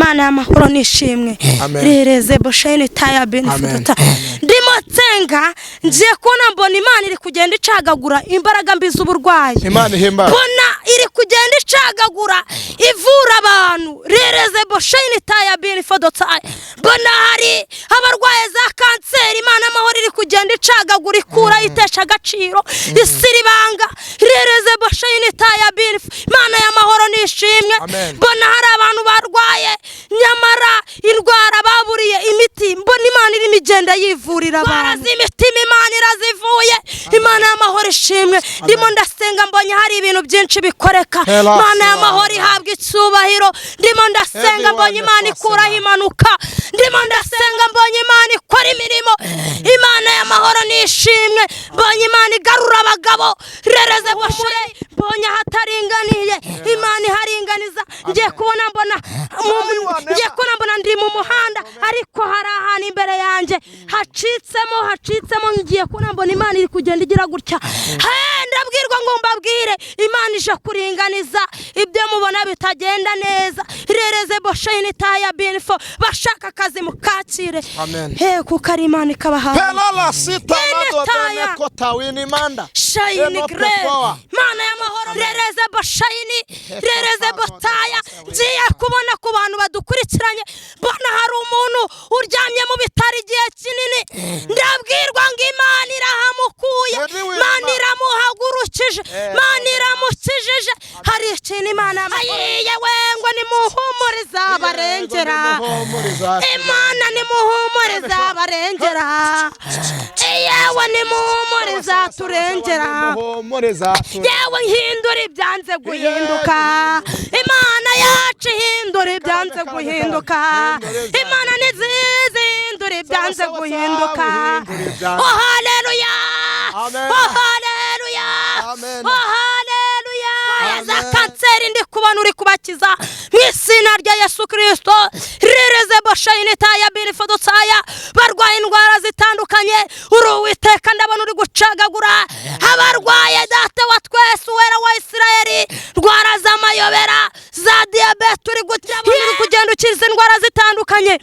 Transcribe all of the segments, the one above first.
Imana y'amahoro nishimwe rireze bosheni taya benefita ndimo tsenga ngiye kubona mbona Imana iri kugenda icagagura imbaraga mbi z'uburwayi mbona iri kugenda icagagura ivura abantu rireze bosheni taya benefita mbona hari abarwaye za kanseri Imana y'amahoro iri kugenda icagagura ikura itesha agaciro isiribanga rireze bosheni taya benefita Imana y'amahoro nishimwe mbona hari abantu barwaye nyamara indwara baburiye imiti mbona Imana iri migenda yivurira abantu imitima Imana irazivuye Imana y'amahoro ishimwe ndimo ndasenga mbonye hari ibintu byinshi bikoreka Imana y'amahoro ihabwa icyubahiro ndimo ndasenga mbonye Imana ikuraho impanuka ndimo ndasenga mbonye Imana ikora imirimo Imana y'amahoro nishimwe mbonye Imana igarura abagabo rereze boshe mbonye hataringaniye Imana iharinganiza ngiye kubona mbona ndi mu muhanda ariko hari ahantu imbere yanjye hacitsemo ngiye kubona mbona Imana iri kugenda igira gutya ndabwirwa ngo mbabwire Imana ije kuringaniza ibyo mubona bitagenda neza rereze bosheni taya binfo bashaka akazi mukakire kuko ari Imana ikabahaye pelala sitana dodone kota winimanda shayini gre Mana y'amahoro rereze boshayini rereze botaya ngiye kubona ku bantu badukurikiranye mbona hari umuntu uryamye mu bitari igihe kinini ndabwirwa ngo Imana irahamukuye Imana iramuhagurukije Imana iramukijije hari ikintu Imana yewe ngo nimuhumuriza abarengera Imana nimuhumuriza abarengera yewe nimuhumuriza turengera yewe hindura ibyanze guhinduka Imana yacu hindura ibyanze guhinduka Imana nizizi hindura ibyanze guhinduka oh haleluya oh haleluya oh haleluya za kanseri ndi kubona uri kubakiza mw'izina rya Yesu Kristo rireze boshayini taya birifodosaya barwaye indwara zitandukanye uri Uwiteka ndabona uri gucagagura abarwaye data wa twese wera wa Isirayeli ndwara z'amayobera za diabete uri kugenda ukiza indwara zitandukanye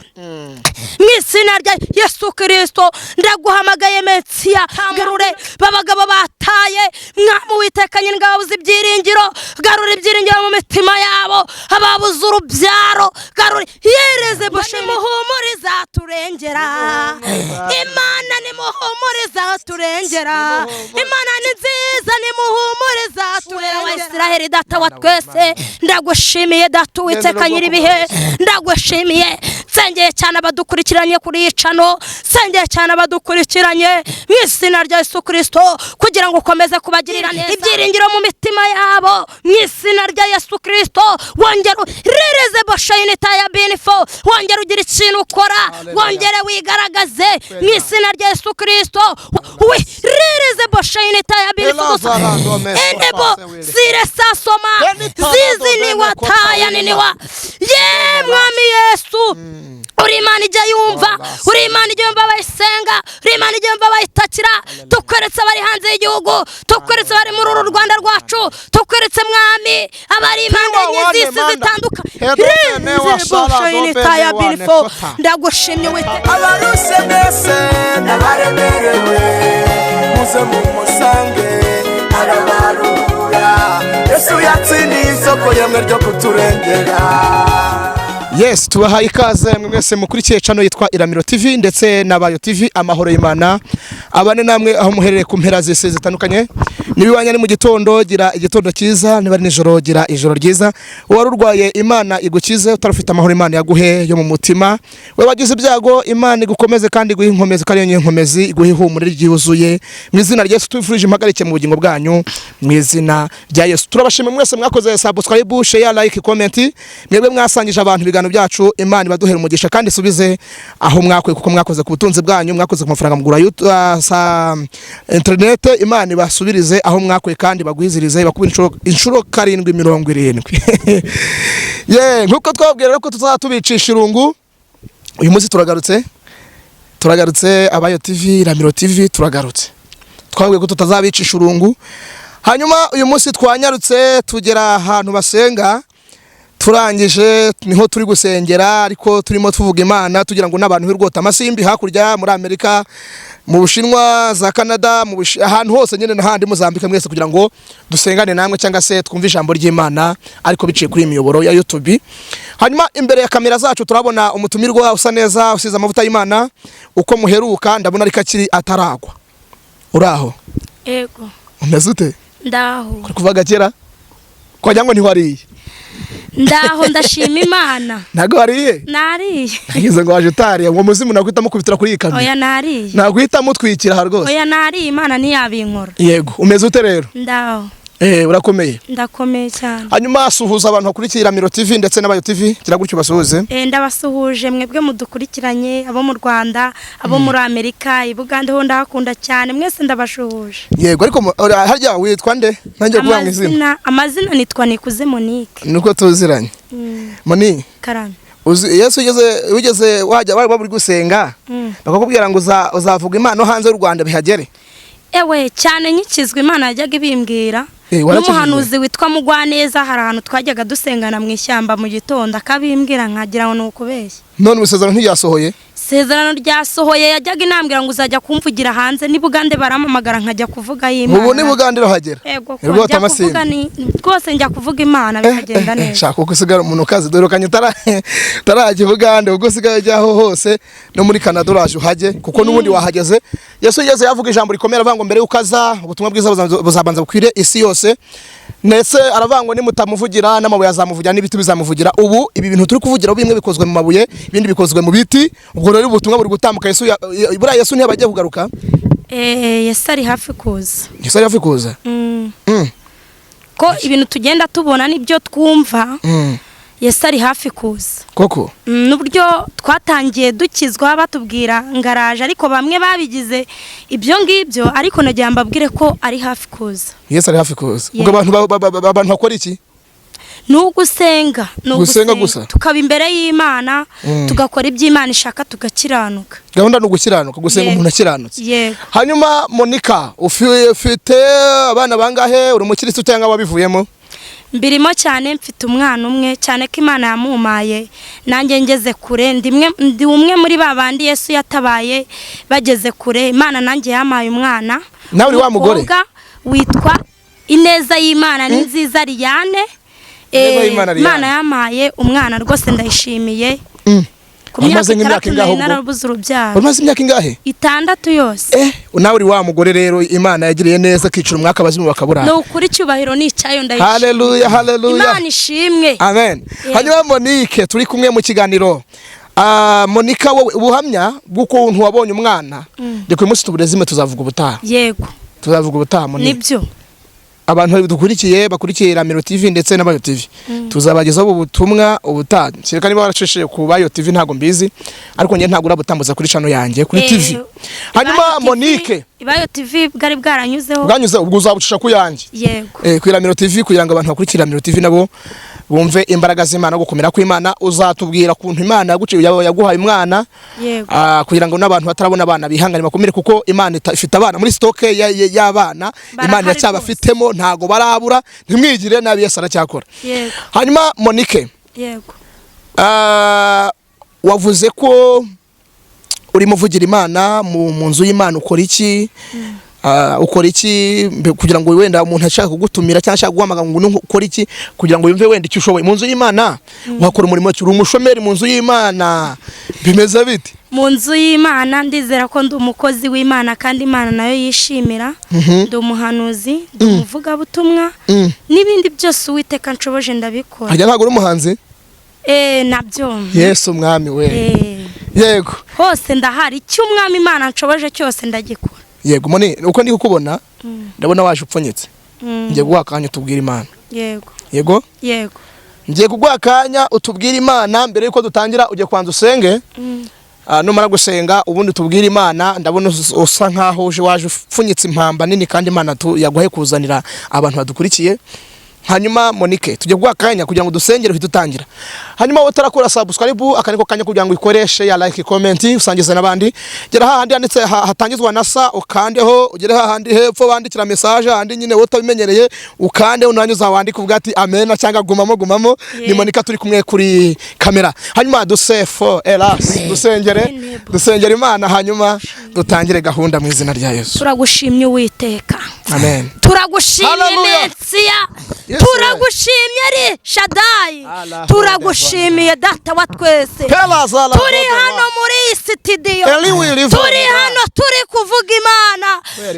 mw'izina rya Yesu Kristo ndaguhamagaye Mesiya garure babagabo bataye mwami Uwiteka nyingabo z'ibyiringiro garure ibyiringiro mu mitima yabo ababuze urubyaro garure yereze boshe muhumuriza turengera Imana ni muhumuriza turengera Imana ni nziza ni muhumuriza turera wa Isirayeli data wa twese ndagushimiye data Uwiteka nyiribihe ndagushimiye sengeye cyane abadukurikiranye kuri icano sengeye cyane abadukurikiranye mw'izina rya Yesu Kristo kugira ngo ukomeze kubagirira neza ibyiringiro mu mitima yabo mw'izina rya Yesu Kristo wongera rireze boshayini taya binfo wongera ugira ikintu ukora wongere wigaragaze mw'izina rya Yesu Kristo rireze boshayini taya binfo endebo sire sasoma zizi ni wataya niniwa ye mwami Yesu uri Imana ijya yumva uri Imana ijya yumva abayisenga uri Imana ijya yumva abayitakira tukweretse abari hanze y'igihugu tukweretse abari muri uru Rwanda rwacu tukweretse mwami abari impande y'izisi zitandukanye ndagushimye Uwiteka abaruse mbese n'abaremerewe muze mumusange arabarura Yesu yatsindiye isoko yemwe ryo kuturengera. Yes, tubahaye ikaze mwese mukurikiye channel yitwa Iramiro TV ndetse na Bayo TV amahoro y'Imana abane namwe aho muherere ku mpera zese zitandukanye nibiwanya ni mu gitondo gira igitondo cyiza niba nijoro gira ijoro ryiza warurwaye Imana igukize utarufite amahoro Imana yaguhe yo mu mutima we wagize ibyago Imana igukomeze kandi guha inkomezi kandi yo nkomezi iguhe ihumure ryuzuye mu izina rya Yesu twifurije impagarike mu bugingo bwanyu mu izina rya Yesu turabashimye mwese mwakoze subscribe share like comment mwebwe mwasangije abantu bigano byacu Imana baduhera umugisha kandi subize aho mwakwe kuko mwakoze ku butunzi bwanyu mwakoze ku mafaranga mugura internet Imana ibasubirize aho mwakwe kandi bagwizirize bakubira inshuro 770 ye nkuko twabwira ko tuzatubicisha irungu uyu munsi turagarutse Abayo TV Iramiro TV turagarutse twabwiye ko tutazabicisha urungu hanyuma uyu munsi twanyarutse tugera ahantu basenga turangije niho turi gusengera ariko turimo tuvuga Imana tugira ngo n'abantu hirwota amasimbi hakurya muri Amerika mu Bushinwa za Canada ahantu hose nyine n'ahandi Mozambique mwese kugira ngo dusengane namwe cyangwa se twumve ijambo ry'Imana ariko biciye kuri imiyoboro ya YouTube. Hanyuma imbere ya kamera zacu turabona umutumirwa usa neza usize amavuta y'Imana uko muheruka ndabona ariko akiri ataragwa. Uraho? Ego. Umeze ute? Ndaho. Kuri kuvaga kera? Kwa ngo ntiwariye? Ndaho ndashima Imana. Ntago wariye? Nariye. Nagize ngo waje utariye ngo muzimu nakwita mukubitira kuri ikamyo. Oya nariye. Nakwita mutwikira ha rwose. Oya nariye Imana ntiyabinkora. Yego, umeze ute rero? Ndaho. Urakomeye? Ndakomeye cyane. Hanyuma suhuza abantu bakurikira Iramiro TV ndetse n'Abayo TV kira gutyo basuhuze. Ndabasuhuje mwebwe mudukurikiranye abo mu Rwanda, abo muri Amerika, Bugande ho ndahakunda cyane mwese ndabashuhuje. Yego ariko harya witwa nde? Nanjye kuvuga mu izina. Amazina nitwa Nikuze Monique. Nuko tuziranye. Monique. Karame. Yesu ugeze wajya bari gusenga. Bakakubwira ngo uzavuga Imana hanze y'u Rwanda bihagere. Ewe cyane nyikizwe Imana yajyaga ibimbwira. N'umuhanuzi witwa Mugwaneza hari ahantu twajyaga dusengana mu ishyamba mu gitondo akabimbwira nkagira ngo nukubeshye. None ubusezerano ntiyasohoye? Sezerano ryasohoye yajyaga inambwira ngo uzajya kumvugira hanze ni Bugande baramamagara nkajya kuvuga y'Imana. Ubu ni Bugande rohagera. Yego kuvuga ni rwose njya kuvuga Imana bikagenda neza. Shaka uko sigara umuntu kazi dorokanye tarajye Bugande ubwo sigaye jyaho hose no muri Canada uraje uhage kuko nubundi wahageze. Yesu yeze yavuga ijambo rikomera avango mbere yukaza ubutumwa bwiza buzabanza bukwire isi yose. Nese aravango ni mutamuvugira n'amabuye azamuvugira n'ibiti bizamuvugira. Ubu ibi bintu turi kuvugira bimwe bikozwe mu mabuye ibindi bikozwe mu biti. Ubwo rero ubutumwa buri gutambuka Yesu ntiyabagiye kugaruka. Yesu ari hafi kuza. Yesu ari hafi kuza. Ko ibintu tugenda tubona nibyo twumva. Yesu ari hafi kuza. Koko. N'uburyo twatangiye dukizwa batubwira ngaraje ariko bamwe babigize ibyo ngibyo ariko nagiye mbabwire ko ari hafi kuza. Yesu ari hafi kuza. Ubwo abantu bakora iki? Nugusenga gusa tukaba imbere y'Imana tugakora iby'Imana ishaka tugakiranuka. Gahunda no gukiranuka gusenga umuntu akiranutse. Yego. Hanyuma Monica ufite abana bangahe uri umukristo cyangwa wabivuyemo? Mbirimo cyane mfite umwana umwe cyane ko Imana yamumaye nanjye ngeze kure ndi umwe muri babandi Yesu yatabaye bageze kure Imana nanjye yamaye umwana. Nawe uri wa mugore witwa Ineza y'Imana ni nziza Liyane. Imana yamaye umwana rwose ndayishimiye. Ku myaka 3 narabuze urubyaro. Umaze imyaka ingahe? 6 yose. Nawe uri wa mugore rero Imana yagiriye neza kicira umwaka bazimu bakabura. No kuri cyubahiro nicayo ndayishimiye. Hallelujah hallelujah. Imana ishimwe. Amen. Hanyuma Monique turi kumwe mu kiganiro. Monica wowe ubuhamya bw'ukuntu wabonye umwana ndiko umunsi tuburezime tuzavuga ubutaha. Yego. Tuzavuga ubutaha Monique. Nibyo. Abantu bakurikiye Iramiro TV ndetse n'Abayo TV tuzabagezaho ubutumwa ubutaha. Kireka niba waracishije ku Bayo TV ntago mbizi ariko ngiye ntago urabutambuza kuri channel yanjye kuri TV. Hanyuma Monique Bayo TV bwari bwaranyuzeho. Bwanyuze ubwo uzabucisha ku yanjye. Yego. Ku Iramiro TV kugira ngo abantu bakurikira Iramiro TV nabo bumve imbaraga z'Imana gukomera kw'Imana uzatubwira kuntu Imana yaguhaye umwana. Yego. Kugira ngo n'abantu batarabona abana bihangane bakomere kuko Imana ifite abana muri stock y'abana Imana yacyabafitemo ntago barabura ntimwigire nabi Yesu aracyakora. Yego. Hanyuma Monique. Yego. Wavuze ko uri muvugira Imana mu nzu y'Imana ukora iki? Ukora iki kugira ngo wenda umuntu ashaka kugutumira cyangwa ashaka guhamagara ngo ukora iki kugira ngo yumve wenda icyo ushoboye mu nzu y'Imana wakora umurimo uri umushomeri mu nzu y'Imana bimeze bite? Mu nzu y'Imana ndizera ko ndi umukozi w'Imana kandi Imana nayo yishimira. Ndi umuhanuzi, ndi umuvuga butumwa n'ibindi byose Uwiteka nshoboje ndabikora. Hajya ntago uri umuhanzi? Nabyo. Yesu mwami we. Yego. Hose ndahari icyo umwami Imana nshoboje cyose ndagikora. Yego Moni uko ndi kukubona ndabona waje upfunyitse. Ngiye guhakanya utubwira Imana. Yego. Yego? Yego. Ngiye kuguhakanya utubwira Imana mbere yuko dutangira uje kwanza usenge. Numara gusenga ubundi tubwira Imana ndabona usa nkaho uje waje upfunyitse impamba nini kandi Imana yaguhaye kuzanira abantu badukurikiye. hanyuma Monique tujye guha akanya kugira ngo dusengere uhite utangira. Hanyuma wowe utarakora subscribe akaniko kanya kugira ngo ikoreshe ya like comment usangize nabandi. Gera hahandi yanditse hatangizwa na sa ukandeho, ugere hahandi hepfo bandikira message handi nyine wowe utabimenyereye ukande unanyuza wandika uvuga ati amen cyangwa gumamo. Ni Monique turi kumwe kuri kamera. Hanyuma dusefo elas dusengere Imana hanyuma dutangire gahunda mu izina rya Yesu. Turagushimye Uwiteka. Amen. Turagushimye Mesia. Turagushimye ri Shaddai. Turagushimiye Data wa twese. Turi hano muri studio. Turi hano turi kuvuga Imana.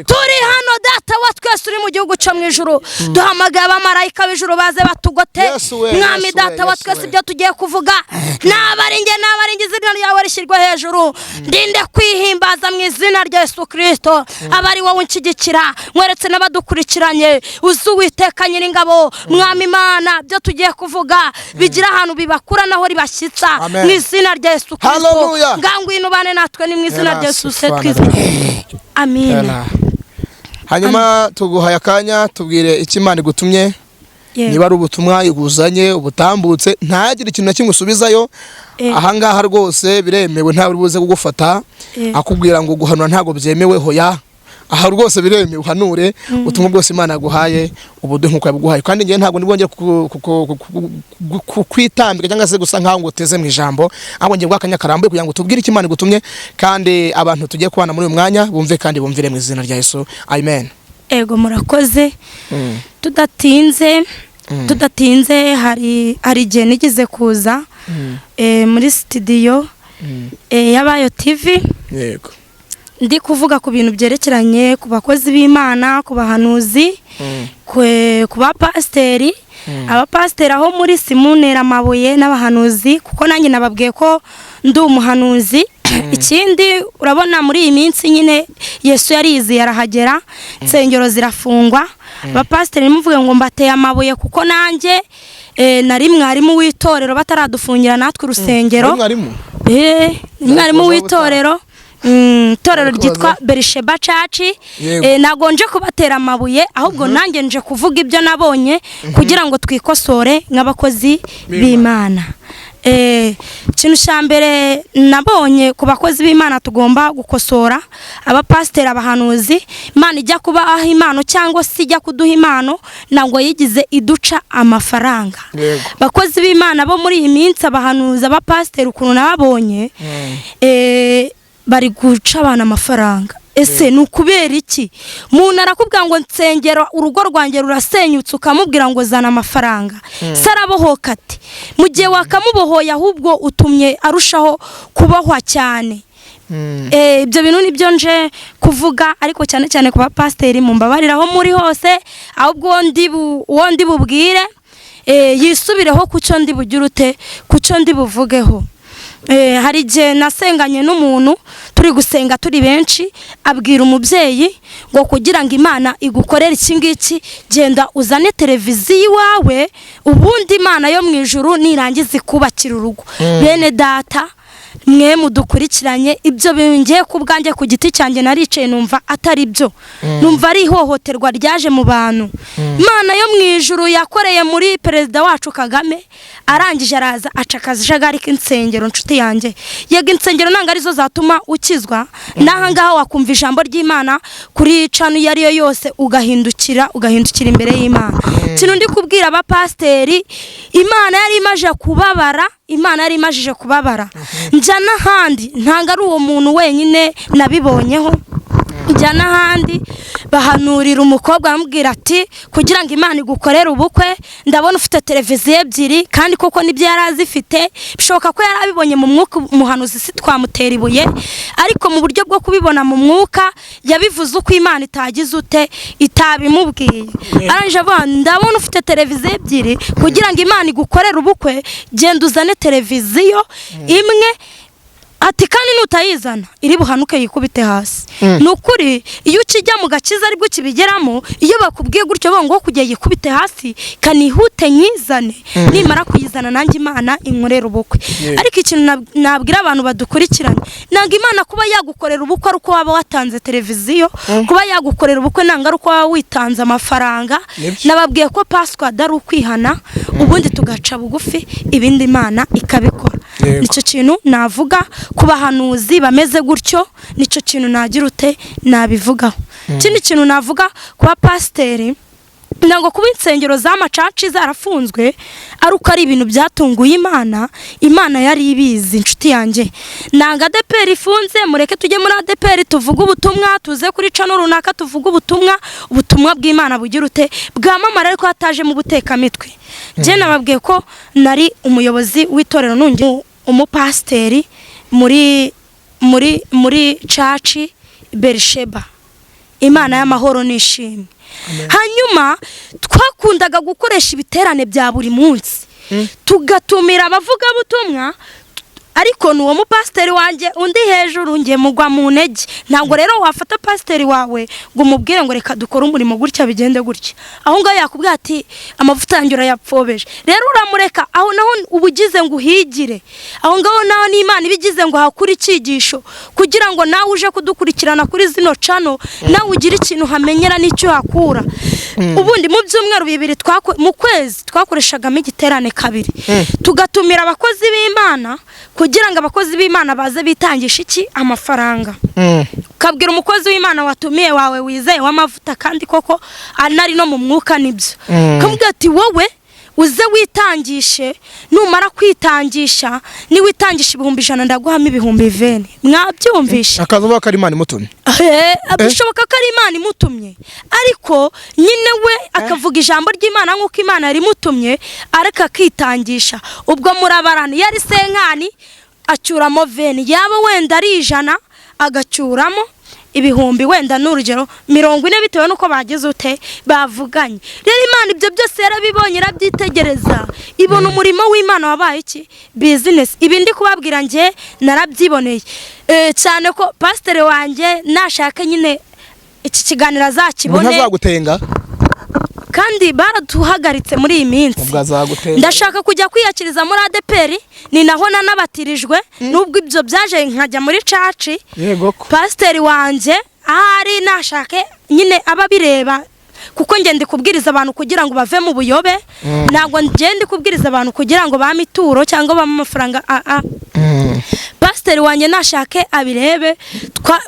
Turi hano Data wa twese uri mu gihugu cyo mu ijuru. Duhamagaye abamarayika b'ijuru baze batugote. Mwami Data wa twese ibyo tugiye kuvuga. N'abaringe izina ryawe rishyirwe hejuru. Ndinde kwihimbaza mu izina rya Yesu Kristo. Abari wowe unshyigikira mweretse n'abadukurikiranye uzu Uwiteka Nyiringabo. Mwami Imana byo tugiye kuvuga bigira ahantu bibakura naho ribashyitsa mu izina rya Yesu Kristo. Ngangwino bane natwe ni mu izina rya Yesu Kristo. Amen. Hanyuma tuguhaye akanya tubwire iki Imana igutumye. Niba ari ubutumwa iguzanye ubutambutse ntagire ikintu na kimwe usubizayo. Ahangaha rwose biremewe nta uri buze kugufata akubwira ngo guhanura ntago byemewe hoya. Aha rwose biremewe uhanure utumwe bwose Imana yaguhaye ubudu nkuko yabuguhaye kandi ngiye ntago nibongera kwitambika cyangwa se gusa nkaho ngo teze mu ijambo ahubwo ngiye bwakanya karambuye kugira ngo tubwire iki Imana igutumye kandi abantu tugiye kubana muri uyu mwanya bumve kandi bumvire mu izina rya Yesu. Amen. Ego murakoze. Tudatinze hari igihe nigize kuza muri studio y'Abayo TV. Yego. Ndi kuvuga ku bintu byerekeranye ku bakozi b'Imana, ku bahanuzi, ku bapasteri, abapasteri aho muri Simunera Mabuye n'abahanuzi kuko nanjye nababwiye ko ndi umuhanuzi. Ikindi urabona muri iyi minsi nyine Yesu yarizi yarahagera, insengero zirafungwa. Abapasteri muvuge ngo mbateye amabuye kuko nanjye nari mwarimu w'itorero bataradufungira natwe urusengero. Mwarimu w'itorero. Itorero ryitwa Berisheba Church. Nagonje kubatera amabuye ahubwo nanjye nje kuvuga ibyo nabonye kugira ngo twikosore nk'abakozi b'Imana. Ikintu cya mbere nabonye ku bakozi b'Imana tugomba gukosora abapasteri abahanuzi. Imana ijya kubaha impano cyangwa se ijya kuduha impano ntabwo yigize iduca amafaranga. Bakozi b'Imana bo muri iyi minsi abahanuzi abapasteri ukuntu nababonye bari guca abana amafaranga. Ese nukubera iki? Umuntu arakubwira ngo nsengero urugo rwanjye rurasenyutse ukamubwira ngo zana amafaranga. Sarabohoka ati mu gihe wakamubohoye ahubwo utumye arushaho kubohwa cyane. Ibyo bintu nibyo nje kuvuga ariko cyane cyane ku bapasteri mumbabariraho muri hose ahubwo ndi bubwire yisubireho kucyo ndi bugirute kucyo ndi buvugeho. Hari igihe nasenganye n'umuntu turi gusenga turi benshi abwira umubyeyi ngo kugira ngo Imana igukorere iki ngiki genda uzane televiziyo iwawe ubundi Imana yo mu ijuru nirangiza ikubakira urugo. Bene data mwe mudukurikiranye ibyo bingiye ku bwanjye ku giti cyanjye naricaye numva atari byo. Numva ari ihohoterwa ryaje mu bantu. Imana yo mu ijuru yakoreye muri perezida wacu Kagame arangije araza acakaza jagari k'insengero nshuti yanjye. Yega insengero nanga arizo zatuma ukizwa nahangaho wakumva ijambo ry'Imana kuri canu yariyo yose ugahindukira imbere y'Imana. Kintu ndi kubwira abapasteri Imana yari imaje kubabara. Njya n'ahandi ntanga ari uwo muntu wenyine nabibonyeho. Njya n'ahandi bahanurira umukobwa amubwira ati kugira ngo Imana igukorere ubukwe ndabona ufite televiziyo ebyiri kandi koko nibyo yarazifite. Bishoboka ko yarabibonye mu mwuka umuhanuzi si twamutera ibuye ariko mu buryo bwo kubibona mu mwuka yabivuze uko Imana itagize ute itabimubwiye. Aranje avuga ndabona ufite televiziyo ebyiri kugira ngo Imana igukorere ubukwe genda uzane televiziyo imwe ati kandi nutayizana iri buhanuke yikubite hasi. Nukuri iyo ukijya mu gakiza aribwo kibigeramo, iyo bakubwiye gutyo bongo kujya yikubite hasi kanihute nyizane, nimara kuyizana nanjye Imana inkorera ubukwe. Ariko ikintu nabwira abantu badukurikiranye, nanga Imana kuba yagukorera ubukwe aruko waba watanze televiziyo, kuba yagukorera ubukwe nanga aruko waba witanze amafaranga. Nababwiye ko Pasika dari ukwihana, ubundi tugaca bugufi, ibindi Imana ikabikora. Nicyo kintu navuga ku bahanuzi bameze gutyo, nicyo kintu nagira ute nabivugaho. Ikindi kintu navuga ku bapasiteri, ntango kuba insengero z'amacaci zarafunzwe aruko ari ibintu byatunguye Imana yari ibizi. Inshuti yanjye, nanga ADEPR ifunze, mureke tujye muri ADEPR tuvuga ubutumwa, tuze kuri cano runaka tuvuga ubutumwa bw'Imana bugira ute bwamamara, ariko hataje mu butekamitwe. Je nababwiye ko nari umuyobozi w'itorero nungi umupasiteri muri caci Berisheba, Imana y'amahoro nishimwe. Hanyuma twakundaga gukoresha ibiterane bya buri munsi, tugatumira abavuga butumwa, ariko nuwo mupasiteri wanjye undi hejuru ngiye mugwa mu ntege. Ntabwo rero wafata pasiteri wawe ngo umubwire ngo reka dukore umurimo gutya bigende gutya, aho ngaho yakubwira ati amavuta yanjye urayapfobeje. Rero uramureka aho naho ubugize ngo uhigire, aho ngaho naho n'Imana ibigize ngo hakuri icyigisho, kugira ngo nawe uje kudukurikirana kuri zino cano nawe ugira ikintu hamenyera n'icyo hakura. Ubundi mu byumweru bibiri mu kwezi twakoreshagamo igiterane kabiri, tugatumira abakozi b'Imana kugira ngo abakozi b'Imana baze bitangisha iki amafaranga. Kabwira umukozi w'Imana watumiye wawe wizeye w'amavuta kandi koko anari no mu mwuka nibyo, kamubwira ati wowe uze witangishe, numara kwitangisha ni witangisha 100 ndaguhama 20. Mwabyumvisha akazuba kari Imana imutumye. Bishoboka ko ari Imana imutumye, ariko nyine we akavuga ijambo ry'Imana nk'uko Imana yari imutumye, ariko akitangisha. Ubwo murabarana yari senkani acyuramo 20, yaba wenda ari 100 agacyuramo 1000, wenda n'urugero 40, bitewe nuko bageze ute bavuganye. Rero Imana ibyo byose yarabibonye, irabyitegereza, ibona umurimo w'Imana wabaye iki business. Ibi ndi kubabwira nge narabyiboneye cyane ko pasiteri wanjye nashaka nyine iki kiganiro azakibone, ntazagutenga kandi baratuhagaritse muri iyi minsi. Ndashaka kujya kwiyakiriza muri ADEPR, ni naho nanabatirijwe, nubwo ibyo byaje nkajya muri caci. Pasiteri wanjye ahari nashake nyine ababireba, kuko ngende kubwiriza abantu kugira ngo bave mu buyobe, ntabwo ngende kubwiriza abantu kugira ngo bamituro cyangwa bamafaranga. Pasiteri wanjye nashake abirebe.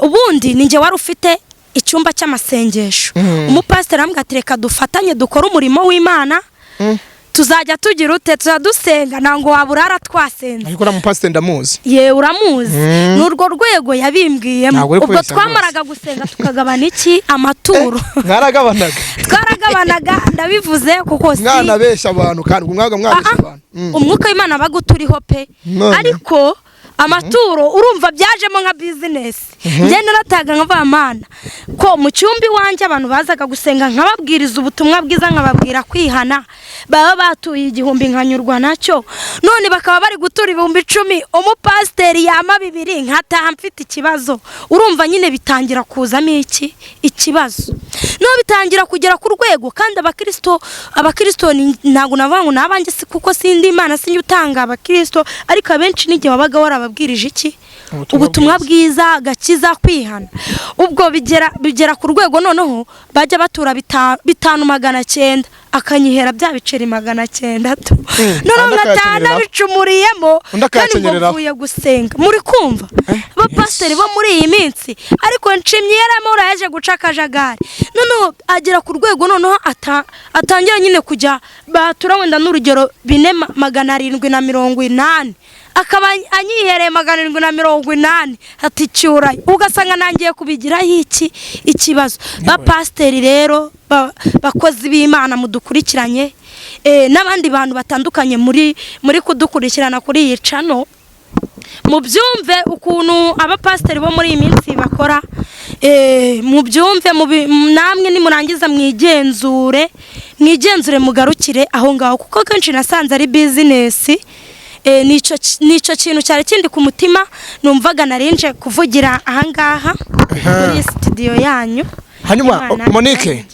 Ubundi ninjye wari ufite icyumba cy'amasengesho, umupasiteri ambwira ati reka dufatanye dukora umurimo w'Imana, tuzajya tugira ute tuzadusenga, nango waburara twasenze. Ariko na mupasiteri ndamuzi. Uramuzi. N'urwo rwego yabimbwiyemo. Ubwo twamaraga gusenga tukagabana iki amaturo. Twaragabanaga ndabivuze kuko si mwana besha abantu kandi umwaga mwabesha abantu. Umwuka w'Imana baguturiho pe. Ariko amaturo urumva byajemo nka business. Njye narataga nkava Mana ko mu cyumbi wanje abantu bazaga gusenga nkababwiriza ubutumwa bwiza, nkababwira kwihana, baba batuye 1000 nkanyurwa nacyo, none bakaba bari gutura 10,000, umupasiteri yama 2 nkataha mfite ikibazo. Urumva nyine bitangira kuzamo iki ikibazo, no bitangira kugera ku rwego. Kandi abakristo ntago navangu nabanjye kuko sindi Imana sinjye utanga abakristo, ariko abenshi n'igihe wabaga warababwirije iki ubutumwa bwiza gakiza kwihana. Ubwo bigera ku rwego noneho bajya batura 5,900 akanyihera bya biceri 900 tu, none ngatana bicumuriyemo kandi mvuye gusenga. Muri kumva abapasiteri bo muri iyi minsi, ariko nshimye yaramo uraje guca akajagari, none agera ku rwego noneho atangira nyine kujya batura wenda n'urugero 4,780, akaba anyihereye 780 ati cyura, ugasanga nangiye kubigira iki ikibazo. Bapasiteri rero bakozi b'Imana mudukurikiranye, n'abandi bantu batandukanye muri kudukurikirana kuri iyi cano, mu byumve ukuntu abapasiteri bo muri iyi minsi bakora, mu byumve namwe nimurangiza mwigenzure mugarukire aho ngaho, kuko kenshi nasanze ari business. nico kintu cyari kindi ku mutima numvaga narinje kuvugira ahangaha muri studio yanyu. Hanyuma Monique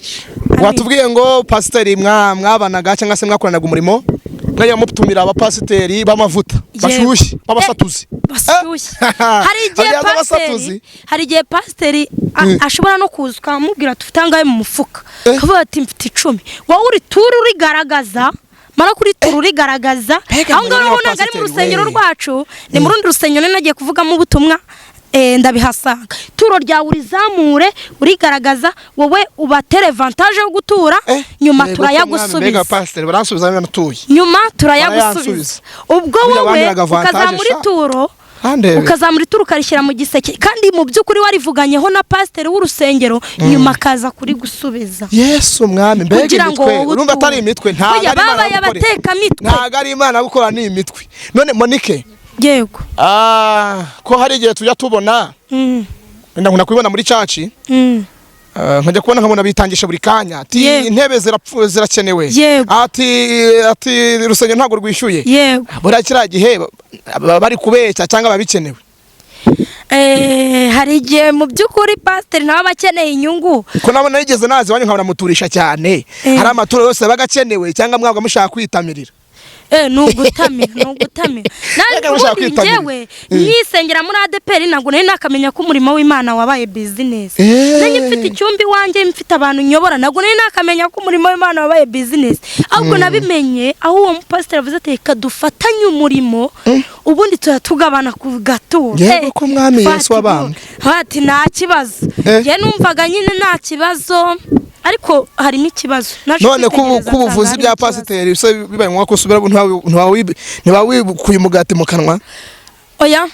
watubwiye ngo pasiteri mwabanaga cyangwa se mwakoranaga umurimo mwajya mutumira abapasiteri b'amavuta bashyushye b'abasatuzi. Hari igihe pasiteri ashobora no kuza ukamubwira tufite angahe mu mufuka akavuga ati mfite 10 wowe uri turu urigaragaza mara kuri turu urigaragaza aho ngaho ntabwo ari mu rusengero rwacu ni mu rundi rusengero nagiye kuvugamo ubutumwa ndabihasanga turo rya urizamure urigaragaza wowe ubatere avantage yo gutura nyuma turayagusubiza pasiteri baransubiza natuye nyuma turayagusubiza ubwo wowe ukazamura turo ukazamura turu ukarishyira mu giseke kandi mu by'ukuri warivuganyeho na pasiteri w'urusengero nyuma akaza kuri gusubiza. Yesu umwami mbega imitwe urumva atari imitwe ntago ari Imana gukora ni imitwe. None Monique yego ko hari igihe tujya tubona ndakunda kubibona muri caci nkajya kubona nkabona bitangisha buri kanya ati intebe zirakenewe ati rusengero ntago rwishyuye buriya kiriya gihe bari kubeshya cyangwa babikenewe. Hari igihe mu by'ukuri pasiteri nawe abakeneye inyungu ko nabona yigeze nazi wanyu nkabona muturisha cyane hari amaturo yose bagakenewe cyangwa mwabwa mushaka kwitamirira nugutamira nanjye njyewe nisengera muri ADPR ntabwo nari nakamenya ko umurimo w'Imana wabaye business. Nanjye mfite icyumbi wanjye mfite abantu nyobora ntabwo nari nakamenya ko umurimo w'Imana wabaye business ahubwo nabimenye aho uwo mupasiteri avuze ati kadufatanye umurimo ubundi tugabana ku gato. Yego ko mwami Yesu wabambwe ati nta kibazo je numvaga nyine nta kibazo ariko harimo ikibazo. None kubuvuzi bya pasiteri bise bibaye ngombwa ko subira ntiwawikuye umugati mu kanwa. Oya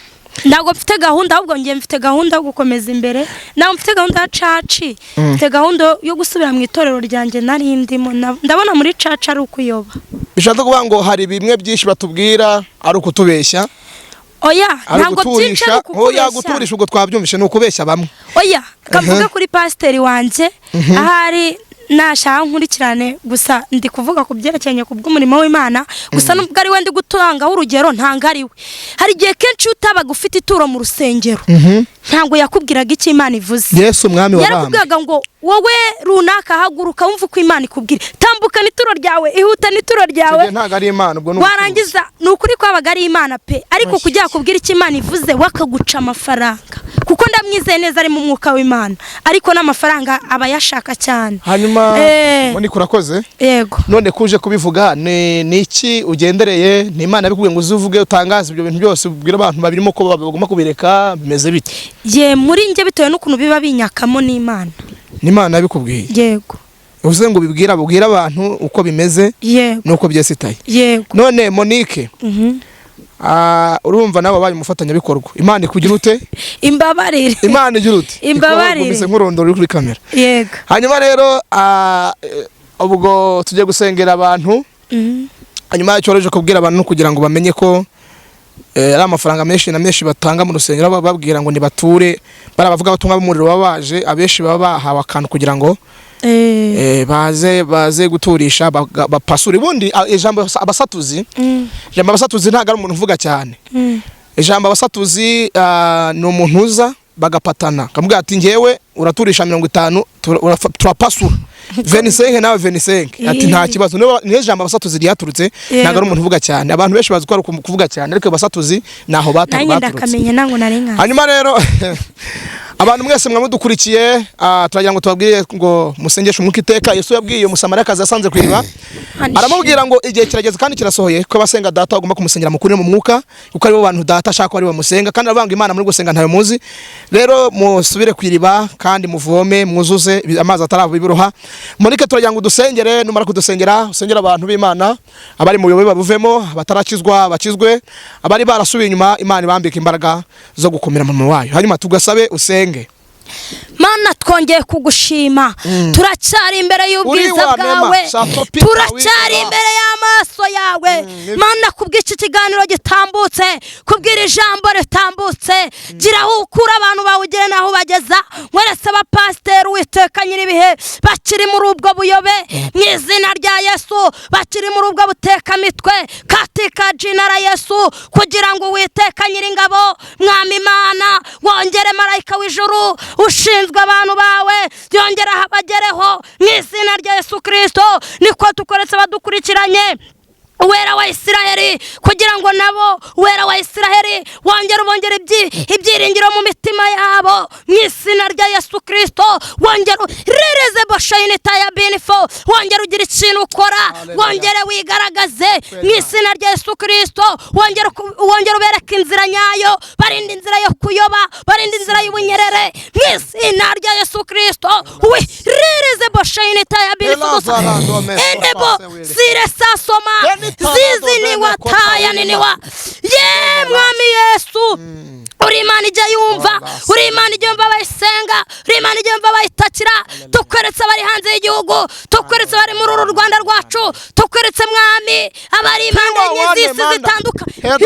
ntabwo mfite gahunda ahubwo ngiye mfite gahunda yo gukomeza imbere nawe mfite gahunda ya caci mfite gahunda yo gusubira mu itorero ryanjye nari ndimo ndabona muri caci ari ukuyoba. Bishatse kuvuga ngo hari bimwe byinshi batubwira ari ukutubeshya. Oya ntabwo byinshi ari ukukubeshya. Guturisha ubwo twabyumvishe ni ukubeshya bamwe. Oya kavuga kuri pasiteri wanjye ahari nashaka nkurikirane gusa ndi kuvuga ku byerekeranye ku bw'umurimo w'Imana gusa nubwo ari we ndi gutanga urugero ntangariwe. Hari igihe kenshi utabaga ufite ituro mu rusengero ntabwo yakubwiraga icyo Imana ivuze. Yesu umwami wabambwe yarakubwiraga ngo wowe runaka haguruka wumva uko Imana ikubwira tambuka n'ituro ryawe ihuta n'ituro ryawe ntabwo ari Imana ubwo warangiza nukuri kwabaga ari Imana pe ariko kujya kubwira icyo Imana ivuze wakaguca amafaranga kuko ndamwizeye neza ari mu mwuka w'Imana ariko n'amafaranga aba yashaka cyane. Hanyuma Moni kurakoze. Yego none kuje kubivuga ni iki ugendereye ni Imana bikubwiye ngo uzuvuge utangaze ibyo bintu byose ubwira abantu babirimo ko bagomba kubireka bimeze bite? Muri nge bitewe n'ukuntu biba binyakamo n'Imana. N'Imana bikubwiye? Yego uvuze ngo bibwira abantu uko bimeze nuko byesitaye. Yego none Monique urumva nawe wabaye umufatanya bikorwa Imana ikugira ute? Imbabarire. Imana igira ute? Imbabarire. Ikomeje nk'urondoro uri kuri kamera. Yego hanyuma rero ubwo tujye gusengera abantu hanyuma cyoroje kubwira abantu kugira ngo bamenye ko ari amafaranga menshi na menshi batanga mu rusengero babwira ngo nibature barabavuga batumwa b'umuriro wabaje abenshi baba bahawe akantu kugira ngo baze guturisha bapasura ubundi ijambo abasatuzi ntago ari umuntu uvuga cyane ijambo abasatuzi ni umuntu uza bagapatana kamubwira ati ngewe uraturisha 50 turapasura 25 nawe 25 ati nta kibazo niyo jambo abasatuzi ryaturutse ntago ari umuntu uvuga cyane abantu benshi bazi ko ari kuvuga cyane ariko abasatuzi naho baturutse. Hanyuma rero abantu mwese mwamudukurikiye turagira ngo tubabwire ngo musengeshe umwuka iteka. Yesu yabwiye umusamariyakazi yasanze ku iriba aramubwira ngo igihe kirageze kandi kirasohoye ko basenga data bagomba kumusengera mu kuri mu mwuka kuko ari bo bantu data ashaka ari bamusenga kandi arabanga Imana muri gusenga ntayo muzi. Rero musubire ku iriba kandi muvome mwuzuze amazi atarabiburoha. Monique turagira ngo dusengere numara kudusengera usengera abantu b'Imana abari mu buyobe babuvemo batarakizwa bakizwe abari barasubiye inyuma Imana ibambika imbaraga zo gukomera mu wayo hanyuma tugasabe usenge. Mana twongeye kugushima turacyari imbere y'ubwiza bwawe turacyari imbere y'amaso yawe Mana kubw'iki kiganiro gitambutse kubw'iri jambo ritambutse gira aho ukura abantu bawugire naho bageza weretse abapasiteri Uwiteka nyiribihe bakiri muri ubwo buyobe mu izina rya Yesu bakiri muri ubwo butekamitwe katika jina la Yesu kugira ngo Uwiteka nyiringabo mwami Imana wongere marayika w'ijuru ushinzwe abantu bawe yongera habagereho mu izina rya Yesu Kristo niko tukoretse badukurikiranye Uwera wa Isiraheli kugira ngo nabo Uwera wa Isiraheli wongere ubongere ibyiringiro mu mitima yabo mu izina rya Yesu Kristo wongere rireze boshayini taya binifo wongere ugira ikintu ukora wongere wigaragaze mu izina rya Yesu Kristo wongere ubereke inzira nyayo barinde inzira yo kuyoba barinde inzira y'ubunyerere mu izina rya Yesu Kristo rireze boshayini taya binifo enebo zire sasoma zizi ni wataya niniwa ye mwami Yesu uri Imana ijya yumva uri Imana ijya yumva bayisenga uri Imana ijya yumva bayitakira tukweretse abari hanze y'igihugu tukweretse abari muri uru Rwanda rwacu tukweretse mwami abari impande y'izisi zitandukanye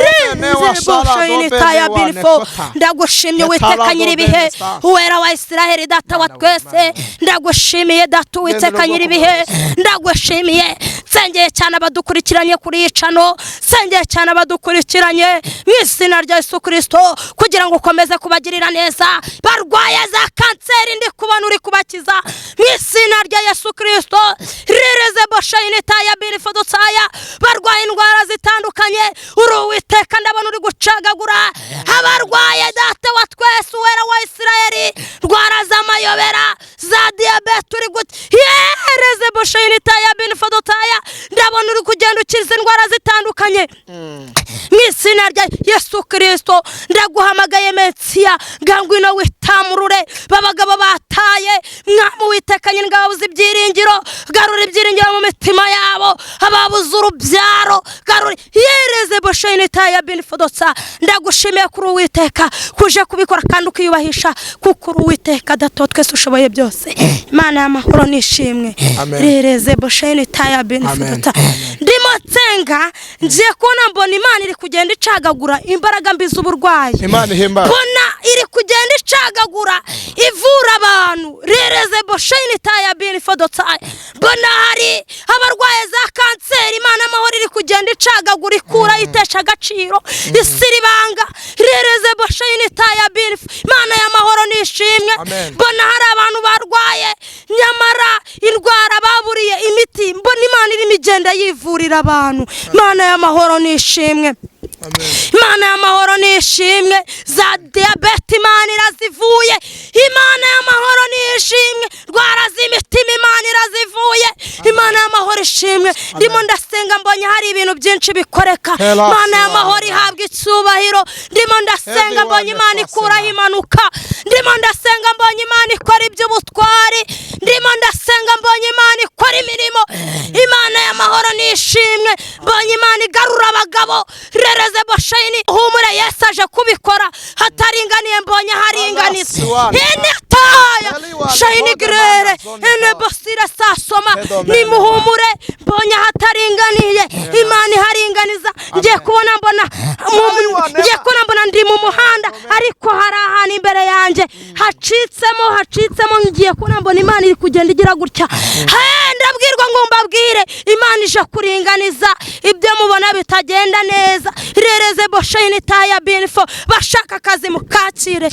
ndagushimye Uwiteka nyiribihe Uwera wa Isiraheli data wa twese ndagushimiye data Uwiteka nyiribihe ndagushimiye sengeye cyane abadukurikiranye kuri yicano sengeye cyane abadukurikiranye mu izina rya Yesu Kristo kugira ngo ukomeze kubagirira neza barwaye za kanseri ndi kubona uri kubakiza mu izina rya Yesu Kristo rireze boshayini taya binifodosaya barwaye indwara zitandukanye uri Uwiteka ndabona uri gucagagura abarwaye data wa twese Uwera wa Isiraheli ndwara z'amayobera za diabete uri yereze boshayini taya binifodosaya ndabona uri kugenda ukiza indwara zitandukanye mu izina rya Yesu Kristo ndaguhamagaye Mesiya ngwino witamurure babagabo bataye mwami Uwiteka nyingabo z'ibyiringiro garura ibyiringiro mu mitima yabo ababuze urubyaro garura yereze boshayini taya binifodotsa ndagushimiye kuri Uwiteka kuje kubikora kandi ukiyubahisha kuko uri Uwiteka dato twese ushoboye byose Imana y'amahoro nishimwe yereze boshayini taya binifodotsa ndimo tsenga ngiye kubona mbona Imana iri kugenda icagagura imbaraga mbi z'uburwayi Imana ihemba mbona iri kugenda icagagura ivura abantu rireze boshayini taya binifodotsa mbona hari abarwaye za kanseri Imana amahoro iri kugenda icagagura ikura itesha agaciro isiribanga rireze boshayini taya binif Imana y'amahoro nishimwe mbona hari abantu barwaye nyamara indwara baburiye imiti mbona Imana iri migenda yivurira abantu Imana y'amahoro nishimwe Imana y'amahoro nishimwe za diabete Imana irazivuye Imana y'amahoro nishimwe ndwara z'imitima Imana irazivuye Imana y'amahoro ishimwe ndimo ndasenga mbonye hari ibintu byinshi bikoreka Imana y'amahoro ihabwa icyubahiro ndimo ndasenga mbonye Imana ikuraho impanuka ndimo ndasenga mbonye Imana ikora iby'ubutwari ndimo ndasenga mbonye Imana ikora imirimo Imana y'amahoro nishimwe mbonye Imana igarura abagabo rereze boshayini humure Yesu aje kubikora hataringaniye mbonye haringaniza ene taya shayini grere ene bosira sasoma nimuhumure mbonye hataringaniye Imana iharinganiza ngiye kubona mbona ndi mu muhanda ariko hari ahantu imbere yanjye hacitsemo ngiye kubona mbona Imana iri kugenda igira gutya ndabwirwa ngo mbabwire Imana ije kuringaniza ibyo mubona bitagenda neza rereze boshayini taya binifo bashaka akazi mukakire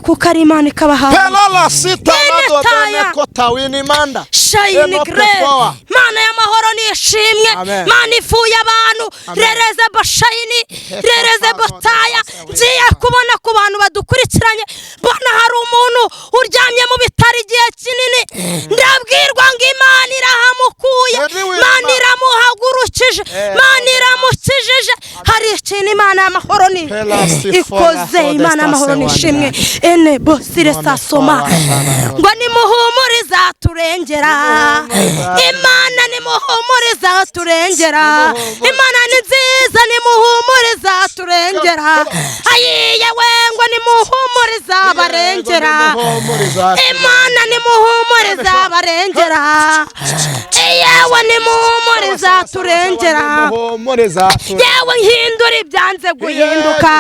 kuko ari Imana ikabahaye pelala sita nado done kota winimanda shayini gre Mana y'amahoro nishimwe Mana ifuye abantu rereze boshayini rereze botaya ngiye kubona ku bantu badukurikiranye mbona hari umuntu uryamye mu bitari igihe kinini ndabwirwa ngo Imana irahamukuye Imana iramuhagurukije Imana iramukijije hari ikintu Imana y'amahoro ni ikoze Imana y'amahoro nishimwe ene bosire sasoma ngo nimuhumuriza turengera Imana nimuhumuriza turengera Imana ni nziza nimuhumuriza turengera ayiye we ngo nimuhumuriza abarengera imana nimuhumuriza abarengera yewe nimuhumuriza turengera yewe nhindura ibyanze guhinduka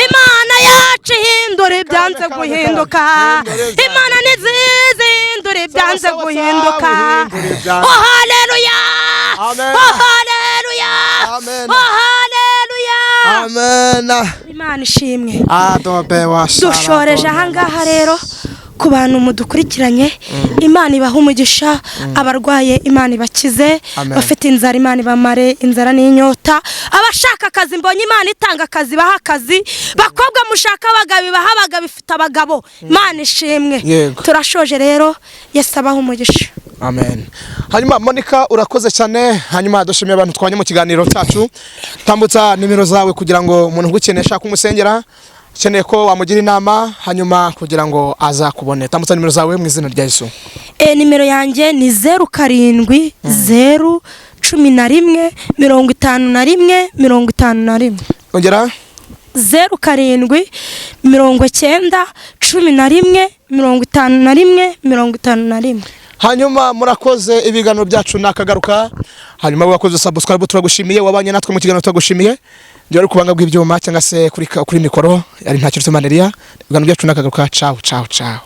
imana yacu ihindura ibyanze guhinduka imana ni nziza ihindura ibyanze guhinduka oh haleluya oh haleluya oh haleluya amen imana ishimwe adobe washa dushoreje ahangaha rero ku bantu mudukurikiranye imana ibaha umugisha abarwaye imana ibakize bafite inzara imana ibamare inzara n'inyota abashaka akazi mbonye imana itanga akazi baha akazi bakobwa mushaka abagabo baha abagabo ifite abagabo imana ishimwe turashoje rero Yesu abaha umugisha amen. Hanyuma Monica urakoze cyane hanyuma dushimiye abantu twanye mu kiganiro cyacu tambutsa nimero zawe kugira ngo umuntu ugukenesha kumusengera ukeneye ko wamugira inama hanyuma kugira ngo azakubone tambutsa nimero zawe mu izina rya Yesu. Nimero yanjye ni 07 0 11 51 51 ongera 07 90 11 51 51. Hanyuma murakoze ibiganiro byacu nakagaruka hanyuma wakoze subscribe turagushimiye wabanye natwe mu kiganiro turagushimiye ngiye ari kubanga bw'ibyuma cyangwa se kuri mikoro ari nta kirutse maneria ibiganiro byacu nakagaruka ciao ciao ciao.